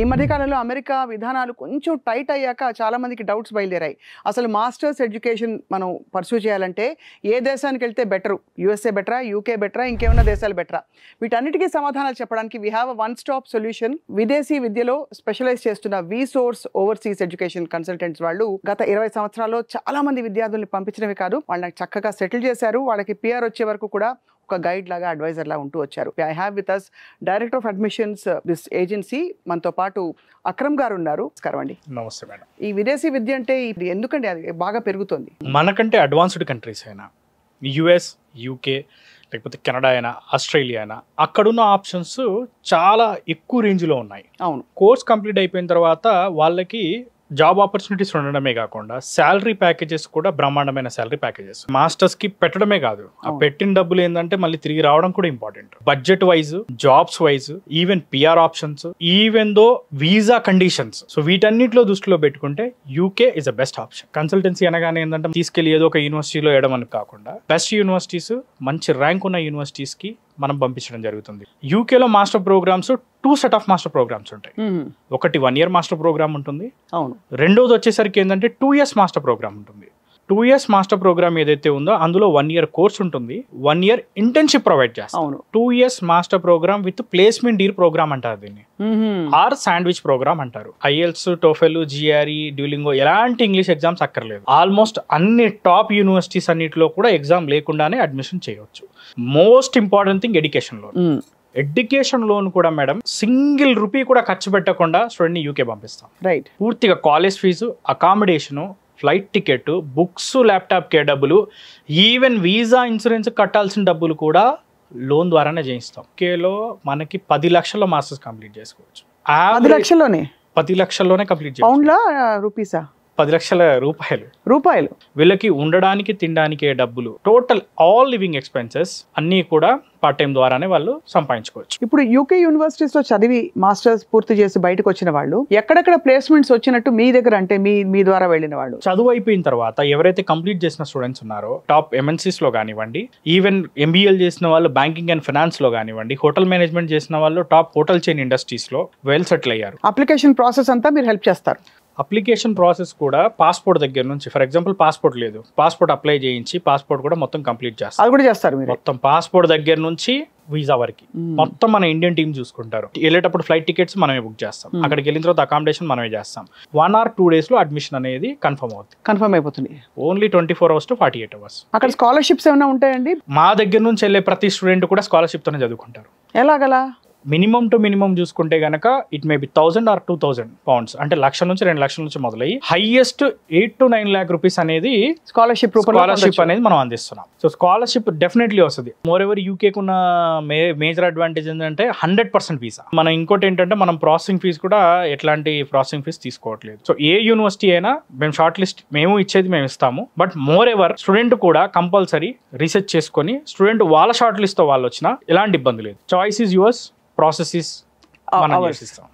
ఈ మధ్య కాలంలో అమెరికా విధానాలు కొంచెం టైట్ అయ్యాక చాలా మందికి డౌట్స్ బయలుదేరాయి. అసలు మాస్టర్స్ ఎడ్యుకేషన్ మనం పర్సూ చేయాలంటే ఏ దేశానికి వెళ్తే బెటరు? యూఎస్ఏ బెటరా, యూకే బెటరా, ఇంకేమైనా దేశాలు బెటరా? వీటన్నిటికీ సమాధానాలు చెప్పడానికి we have a one stop solution. విదేశీ విద్యలో స్పెషలైజ్ చేస్తున్న విసోర్స్ ఓవర్సీస్ ఎడ్యుకేషన్ కన్సల్టెంట్స్ వాళ్ళు గత 20 సంవత్సరాల్లో చాలా మంది విద్యార్థుల్ని పంపించడమే కాదు, వాళ్ళని చక్కగా సెటిల్ చేశారు. వాళ్ళకి పిఆర్ వచ్చే వరకు కూడా ఒక గైడ్ లాగా, అడ్వైజర్ లాగా ఉంటూ వచ్చారు. I have with us director of admissions this agency, మనతో పాటు అక్రమ్ గారు ఉన్నారు. నమస్కారం అండి. నమస్తే మేడం. ఈ విదేశీ విద్య అంటే ఇది ఎందుకండి అది బాగా పెరుగుతుంది? మనకంటే అడ్వాన్స్డ్ కంట్రీస్ అయినా యుఎస్, యూకే, లేకపోతే కెనడా అయినా, ఆస్ట్రేలియా అయినా, అక్కడున్న ఆప్షన్స్ చాలా ఎక్కువ రేంజ్లో ఉన్నాయి. అవును. కోర్స్ కంప్లీట్ అయిపోయిన తర్వాత వాళ్ళకి జాబ్ ఆపర్చునిటీస్ ఉండడమే కాకుండా శాలరీ ప్యాకేజెస్ కూడా బ్రహ్మాండమైన శాలరీ ప్యాకేజెస్. మాస్టర్స్ కి పెట్టడమే కాదు, ఆ పెట్టిన డబ్బులు ఏంటంటే మళ్ళీ తిరిగి రావడం కూడా important. Budget wise, jobs wise, even PR options, even though visa conditions, so వీటన్నిటిలో దృష్టిలో పెట్టుకుంటే UK is the best option. Consultancy అనగానే ఏంటంటే తీసుకెళ్లి ఏదో ఒక యూనివర్సిటీలో వేయడం అని కాకుండా బెస్ట్ యూనివర్సిటీస్, మంచి ర్యాంక్ ఉన్న యూనివర్సిటీస్ కి మనం పంపించడం జరుగుతుంది. యూకేలో master programmes 2 set of master programmes ఉంటాయి. ఒకటి 1 year మాస్టర్ ప్రోగ్రామ్ ఉంటుంది. అవును. రెండోది వచ్చేసరికి ఏంటంటే 2 years మాస్టర్ ప్రోగ్రామ్ ఉంటుంది. 2 years మాస్టర్ ప్రోగ్రామ్ ఏదైతే ఉందో అందులో 1 year కోర్స్ ఉంటుంది, 1 year ఇంటర్న్షిప్ ప్రొవైడ్ చేస్తాం. 2 years master program with placement year program అంటారు దీన్ని, ఆర్ శాండ్విచ్ ప్రోగ్రామ్ అంటారు. ఐఎల్స్, టోఫెల్, జిఆర్ఈ, డ్యూలింగో ఎలాంటి ఇంగ్లీష్ ఎగ్జామ్స్ అక్కర్లేదు. ఆల్మోస్ట్ అన్ని టాప్ యూనివర్సిటీస్ అన్నిటిలో కూడా ఎగ్జామ్ లేకుండానే అడ్మిషన్ చేయవచ్చు. Most important thing education loan. Education loan కూడా మేడం సింగిల్ రూపీ కూడా ఖర్చు పెట్టకుండా స్టూడెంట్ ని యూకే పంపిస్తాం. రైట్. పూర్తిగా college fee, accommodation, flight ticket, books, laptop కే డబ్బులు, ఈవెన్ వీసా, ఇన్సూరెన్స్ కట్టాల్సిన డబ్బులు కూడా లోన్ ద్వారానే చేయిస్తాం. యూకేలో మనకి 10 లక్షల్లో మాస్టర్స్ కంప్లీట్ చేసుకోవచ్చు. 10 లక్షల్లోనే? 10 లక్షల్లోనే కంప్లీట్ చేసుకోవచ్చు. పౌండ్లా, రూపీసా? 10 లక్షల రూపాయలు. వీళ్ళకి ఉండడానికి, తినడానికి డబ్బులు, టోటల్ ఆల్ లివింగ్ ఎక్స్పెన్సెస్ అన్నీ కూడా పార్ట్ టైం ద్వారానే వాళ్ళు సంపాదించుకోవచ్చు. ఇప్పుడు యూకే యూనివర్సిటీస్ లో చదివి మాస్టర్స్ పూర్తి చేసి బయటకు వచ్చిన వాళ్ళు ఎక్కడెక్కడ ప్లేస్మెంట్స్ వచ్చినట్టు మీ దగ్గర, అంటే మీ ద్వారా వెళ్ళిన వాళ్ళు? చదువు అయిపోయిన తర్వాత ఎవరైతే కంప్లీట్ చేసిన స్టూడెంట్స్ ఉన్నారో టాప్ ఎంఎన్సీస్ లో కానివ్వండి, ఈవెన్ ఎంబీఏలు చేసిన వాళ్ళు బ్యాంకింగ్ అండ్ ఫైనాన్స్ లో కానివ్వండి, హోటల్ మేనేజ్మెంట్ చేసిన వాళ్ళు టాప్ హోటల్ చైన్ ఇండస్ట్రీస్ లో వెల్ సెటిల్ అయ్యారు. అప్లికేషన్ ప్రాసెస్ అంతా మీరు హెల్ప్ చేస్తారు? అప్లికేషన్ ప్రాసెస్ కూడా పాస్పోర్ట్ దగ్గర నుంచి, ఫర్ ఎగ్జాంపుల్ పాస్పోర్ట్ లేదు, పాస్పోర్ట్ అప్లై చేయించి పాస్పోర్ట్ కూడా మొత్తం కంప్లీట్ చేస్తారు. అది కూడా చేస్తారు మీరు? మొత్తం పాస్పోర్ట్ దగ్గర నుంచి వీసా వరకు మొత్తం మన ఇండియన్ టీమ్ చూసుకుంటారు. వెళ్ళేటప్పుడు ఫ్లైట్ టికెట్స్ మనమే బుక్ చేస్తాం, అక్కడికి వెళ్ళిన తర్వాత అకామిడేషన్ మనమే చేస్తాం. 1 or 2 days లో అడ్మిషన్ అనేది కన్ఫర్మ్ అయిపోతుంది. Only 24 hours to 48 hours. అక్కడ స్కాలర్షిప్స్ ఏమైనా ఉంటాయండి? మా దగ్గర నుంచి వెళ్ళే ప్రతి స్టూడెంట్ కూడా స్కాలర్షిప్ తోనే చదువుకుంటారు. ఎలాగలా? మినిమం టు మినిమం చూసుకుంటే గనక it may be 1000 or 2000 pounds, అంటే 1,00,000 నుంచి 2,00,000 నుంచి మొదలయ్యి హైయెస్ట్ 8 to 9 lakh rupees అనేది స్కాలర్షిప్ అనేది మనం అందిస్తున్నాం. సో స్కాలర్షిప్ డెఫినెట్లీ వస్తుంది. మోర్ ఎవర్ యూకేకి ఉన్న మేజర్ అడ్వాంటేజ్ ఏంటంటే 100% వీసా. మనం ఇంకోటి ఏంటంటే మనం ప్రాసెసింగ్ ఫీజు కూడా ఎట్లాంటి ప్రాసెసింగ్ ఫీజు తీసుకోవట్లేదు. సో ఏ యూనివర్సిటీ అయినా మేము షార్ట్ లిస్ట్ మేము ఇస్తాము. బట్ మోర్ ఎవర్ స్టూడెంట్ కూడా కంపల్సరీ రీసెర్చ్ చేసుకొని స్టూడెంట్ వాళ్ళ షార్ట్ లిస్ట్ తో వాళ్ళు వచ్చినా ఎలాంటి ఇబ్బంది లేదు. చాయిస్ ఈజ్ యువర్స్, ప్రాసెస్ మనం చేసిస్తాం.